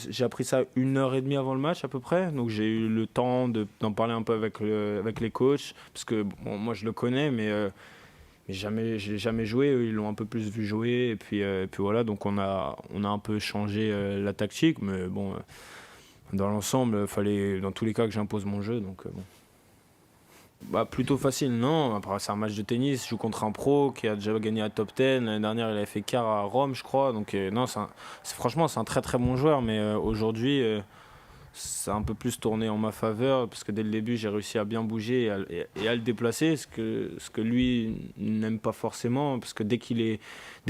j'ai appris ça 1 heure et demie avant le match à peu près. Donc j'ai eu le temps d'en parler un peu avec les coachs. Parce que bon, moi je le connais, mais j'ai jamais joué. Eux, ils l'ont un peu plus vu jouer. Et puis voilà, donc on a un peu changé la tactique. Mais bon, dans l'ensemble, il fallait dans tous les cas que j'impose mon jeu. Donc bon. Bah, plutôt facile, non. Après, c'est un match de tennis. Je joue contre un pro qui a déjà gagné à top 10. L'année dernière, il avait fait quart à Rome, je crois. Donc, non, franchement, c'est un très très bon joueur. Mais aujourd'hui, ça a un peu plus tourné en ma faveur. Parce que dès le début, j'ai réussi à bien bouger et à le déplacer. Ce que lui n'aime pas forcément. Parce que dès que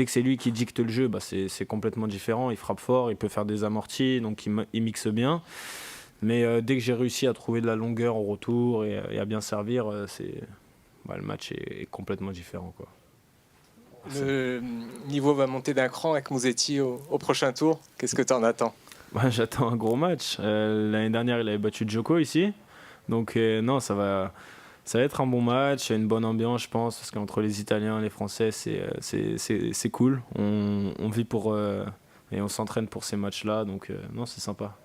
c'est lui qui dicte le jeu, bah, c'est complètement différent. Il frappe fort, il peut faire des amortis. Donc, il mixe bien. Mais dès que j'ai réussi à trouver de la longueur au retour et à bien servir, le match est complètement différent, quoi. Le niveau va monter d'un cran avec Musetti au prochain tour. Qu'est-ce que tu en attends? Ouais, j'attends un gros match. L'année dernière, il avait battu Djoko ici. Donc non, ça va être un bon match, une bonne ambiance, je pense, parce qu'entre les Italiens et les Français, c'est cool. On vit et on s'entraîne pour ces matchs-là, donc non, c'est sympa.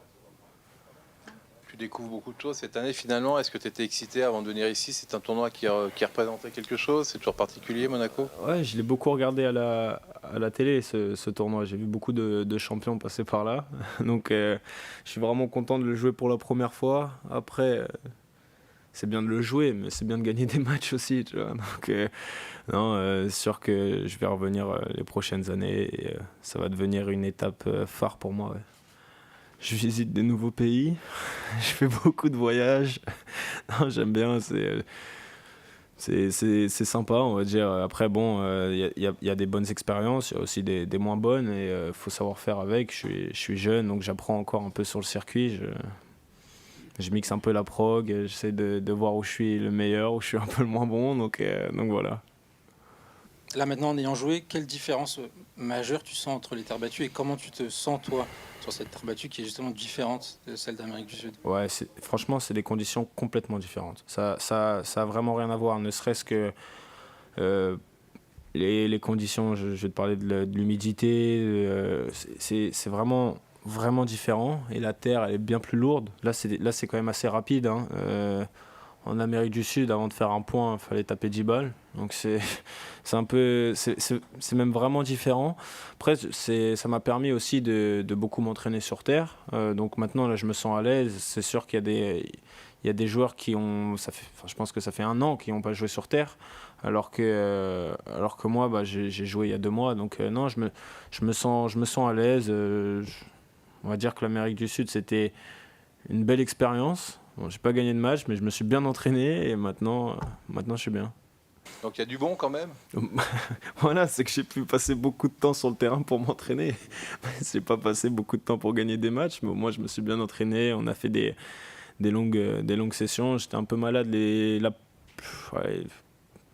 Tu découvres beaucoup de choses cette année finalement. Est-ce que tu étais excité avant de venir ici? C'est un tournoi qui représentait quelque chose? C'est toujours particulier, Monaco? Ouais, je l'ai beaucoup regardé à la télé, ce tournoi. J'ai vu beaucoup de champions passer par là. Donc je suis vraiment content de le jouer pour la première fois. Après, c'est bien de le jouer, mais c'est bien de gagner des matchs aussi, tu vois. Donc non, c'est sûr que je vais revenir les prochaines années et ça va devenir une étape phare pour moi, ouais. Je visite des nouveaux pays, je fais beaucoup de voyages. Non, j'aime bien, c'est sympa, on va dire. Après, bon, y a des bonnes expériences, il y a aussi des moins bonnes et faut savoir faire avec. Je suis jeune, donc j'apprends encore un peu sur le circuit. Je mixe un peu la prog, j'essaie de voir où je suis le meilleur, où je suis un peu le moins bon, donc voilà. Là maintenant, en ayant joué, quelle différence majeure tu sens entre les terres battues et comment tu te sens toi sur cette terre battue qui est justement différente de celle d'Amérique du Sud? Ouais, franchement, c'est des conditions complètement différentes. Ça a vraiment rien à voir, ne serait-ce que les conditions, je vais te parler de l'humidité, c'est vraiment, vraiment différent. Et la terre, elle est bien plus lourde. Là, c'est quand même assez rapide, hein. En Amérique du Sud, avant de faire un point, il fallait taper 10 balles. Donc c'est même vraiment différent. Après, ça m'a permis aussi de beaucoup m'entraîner sur terre. Donc maintenant, là, je me sens à l'aise. C'est sûr qu'il y a des joueurs je pense que ça fait 1 an qu'ils n'ont pas joué sur terre. Alors que moi, bah, j'ai joué il y a 2 mois. Donc non, je me sens à l'aise. On va dire que l'Amérique du Sud, c'était une belle expérience. Bon, j'ai pas gagné de match, mais je me suis bien entraîné et maintenant je suis bien. Donc il y a du bon quand même? Voilà, c'est que j'ai pu passer beaucoup de temps sur le terrain pour m'entraîner. J'ai pas passé beaucoup de temps pour gagner des matchs, mais moi je me suis bien entraîné. On a fait des longues sessions. J'étais un peu malade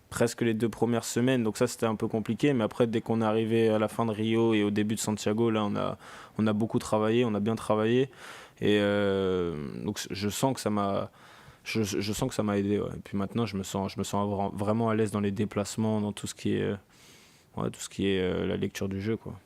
presque les 2 premières semaines, donc ça c'était un peu compliqué. Mais après, dès qu'on est arrivé à la fin de Rio et au début de Santiago, là on a beaucoup travaillé, on a bien travaillé. Et donc je sens que ça m'a aidé, ouais. Et puis maintenant je me sens vraiment à l'aise dans les déplacements, dans tout ce qui est la lecture du jeu, quoi.